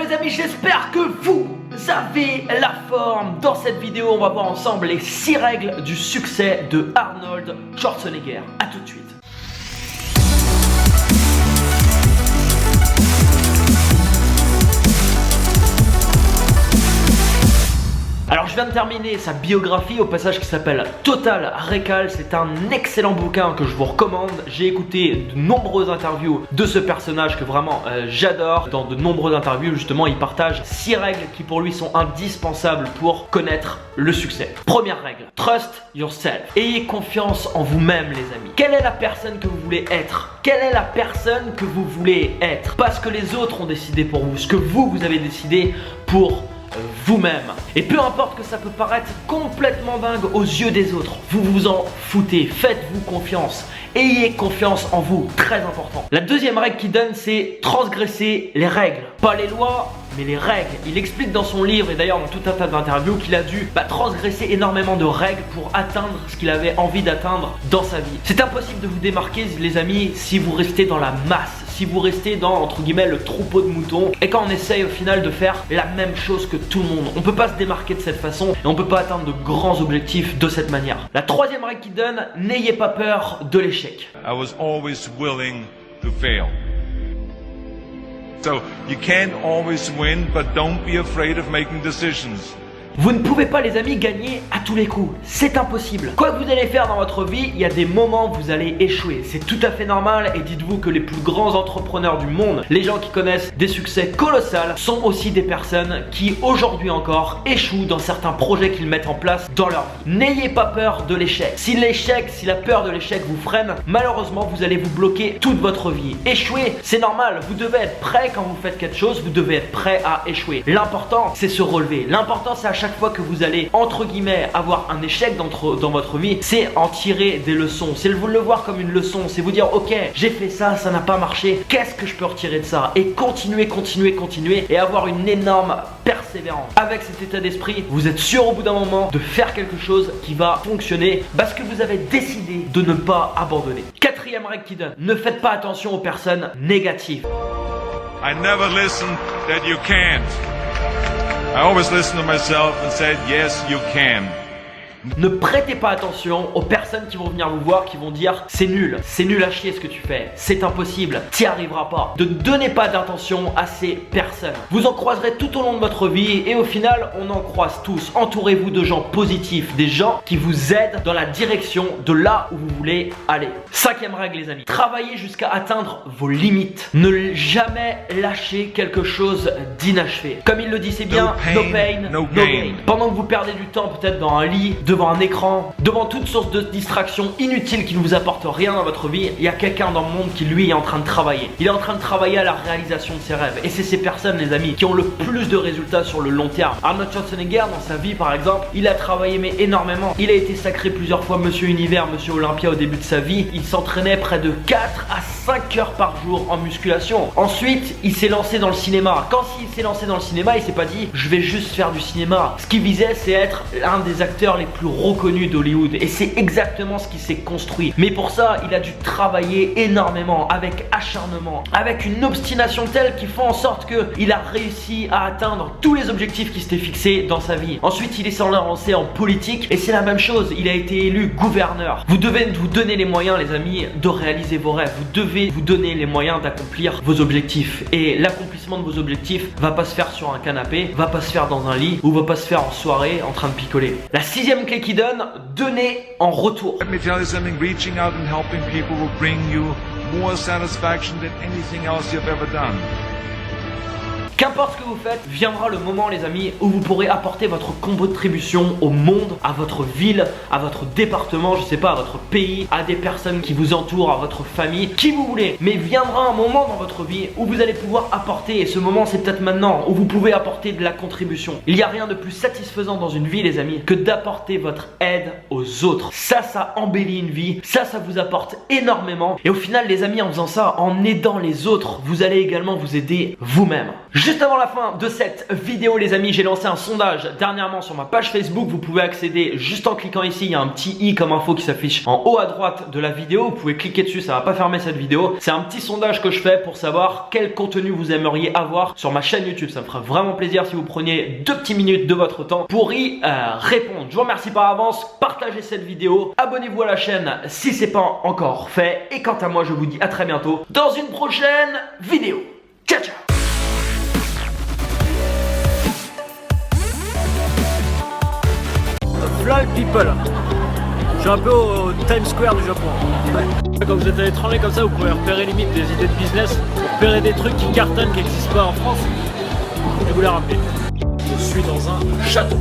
les amis, j'espère que vous avez la forme. Dans cette vidéo, on va voir ensemble les 6 règles du succès de Arnold Schwarzenegger. A tout de suite. Alors je viens de terminer sa biographie au passage qui s'appelle Total Recall. C'est un excellent bouquin que je vous recommande. J'ai écouté de nombreuses interviews de ce personnage que vraiment j'adore. Dans de nombreuses interviews justement il partage 6 règles qui pour lui sont indispensables pour connaître le succès. Première règle, trust yourself. Ayez confiance en vous-même les amis. Quelle est la personne que vous voulez être? Quelle est la personne que vous voulez être? Pas ce que les autres ont décidé pour vous, ce que vous avez décidé pour vous-même. Et peu importe que ça peut paraître complètement dingue aux yeux des autres, vous vous en foutez, faites-vous confiance. Ayez confiance en vous, très important. La deuxième règle qu'il donne, c'est transgresser les règles. Pas les lois, mais les règles. Il explique dans son livre et d'ailleurs dans tout un tas d'interviews qu'il a dû transgresser énormément de règles pour atteindre ce qu'il avait envie d'atteindre dans sa vie. C'est impossible de vous démarquer les amis si vous restez dans la masse, si vous restez dans entre guillemets le troupeau de moutons et quand on essaye au final de faire la même chose que tout le monde. On peut pas se démarquer de cette façon et on peut pas atteindre de grands objectifs de cette manière. La troisième règle qu'il donne, n'ayez pas peur de l'échec. I was always willing to fail. So you can't always win, but don't be afraid of making decisions. Vous ne pouvez pas les amis gagner à tous les coups, c'est impossible. Quoi que vous allez faire dans votre vie, il y a des moments où vous allez échouer. C'est tout à fait normal et dites-vous que les plus grands entrepreneurs du monde, les gens qui connaissent des succès colossaux, sont aussi des personnes qui aujourd'hui encore échouent dans certains projets qu'ils mettent en place dans leur vie. N'ayez pas peur de l'échec. Si la peur de l'échec vous freine, malheureusement vous allez vous bloquer toute votre vie. Échouer, c'est normal, vous devez être prêt quand vous faites quelque chose, vous devez être prêt à échouer. L'important c'est se relever, l'important c'est à chaque fois que vous allez entre guillemets avoir un échec dans votre vie, c'est en tirer des leçons, c'est vous le voir comme une leçon, c'est vous dire ok j'ai fait ça, ça n'a pas marché, qu'est-ce que je peux retirer de ça et continuer et avoir une énorme persévérance. Avec cet état d'esprit, vous êtes sûr au bout d'un moment de faire quelque chose qui va fonctionner parce que vous avez décidé de ne pas abandonner. Quatrième règle qui donne, ne faites pas attention aux personnes négatives. I never listened that you can't. I always listened to myself and said, yes, you can. Ne prêtez pas attention aux personnes qui vont venir vous voir, qui vont dire c'est nul à chier ce que tu fais, c'est impossible, t'y arriveras pas. Ne donnez pas d'attention à ces personnes. Vous en croiserez tout au long de votre vie et au final on en croise tous. Entourez-vous de gens positifs, des gens qui vous aident dans la direction de là où vous voulez aller. Cinquième règle les amis, travaillez jusqu'à atteindre vos limites. Ne jamais lâcher quelque chose d'inachevé. Comme il le dit c'est bien, no pain, no gain. Pendant que vous perdez du temps peut-être dans un lit, devant un écran, devant toutes sortes de distractions inutiles qui ne vous apportent rien dans votre vie, il y a quelqu'un dans le monde qui lui est en train de travailler. Il est en train de travailler à la réalisation de ses rêves. Et c'est ces personnes les amis qui ont le plus de résultats sur le long terme. Arnold Schwarzenegger dans sa vie par exemple, il a travaillé mais énormément. Il a été sacré plusieurs fois Monsieur Univers, Monsieur Olympia au début de sa vie. Il s'entraînait près de 4 à 5 heures par jour en musculation. Ensuite, il s'est lancé dans le cinéma. Quand il s'est lancé dans le cinéma, il s'est pas dit je vais juste faire du cinéma. Ce qu'il visait c'est être un des acteurs les plus reconnu d'Hollywood et c'est exactement ce qui s'est construit. Mais pour ça, il a dû travailler énormément, avec acharnement, avec une obstination telle qui fait en sorte qu'il a réussi à atteindre tous les objectifs qu'il s'était fixés dans sa vie. Ensuite, il est lancé en politique et c'est la même chose. Il a été élu gouverneur. Vous devez vous donner les moyens, les amis, de réaliser vos rêves. Vous devez vous donner les moyens d'accomplir vos objectifs. Et l'accomplissement de vos objectifs va pas se faire sur un canapé, va pas se faire dans un lit ou va pas se faire en soirée en train de picoler. La sixième clé qui donne, donnez en retour. Let me tell you something, reaching out and helping people will bring you more satisfaction than anything else you've ever done. Qu'importe ce que vous faites, viendra le moment les amis où vous pourrez apporter votre contribution au monde, à votre ville, à votre département, je sais pas, à votre pays, à des personnes qui vous entourent, à votre famille, qui vous voulez. Mais viendra un moment dans votre vie où vous allez pouvoir apporter, et ce moment c'est peut-être maintenant, où vous pouvez apporter de la contribution. Il n'y a rien de plus satisfaisant dans une vie les amis que d'apporter votre aide aux autres. Ça embellit une vie, ça vous apporte énormément. Et au final les amis, en faisant ça, en aidant les autres, vous allez également vous aider vous-même. Juste Juste avant la fin de cette vidéo les amis, j'ai lancé un sondage dernièrement sur ma page Facebook. Vous pouvez accéder juste en cliquant ici, il y a un petit i comme info qui s'affiche en haut à droite de la vidéo. Vous pouvez cliquer dessus, ça va pas fermer cette vidéo. C'est un petit sondage que je fais pour savoir quel contenu vous aimeriez avoir sur ma chaîne YouTube. Ça me ferait vraiment plaisir si vous preniez 2 petites minutes de votre temps pour y répondre. Je vous remercie par avance, partagez cette vidéo, abonnez-vous à la chaîne si c'est pas encore fait. Et quant à moi, je vous dis à très bientôt dans une prochaine vidéo. Ciao ciao. V'là le people. Je suis un peu au Times Square du Japon. Ouais. Quand vous êtes à l'étranger comme ça, vous pouvez repérer limite des idées de business, repérer des trucs qui cartonnent, qui n'existent pas en France. Je vais vous les rappeler. Je suis dans un château.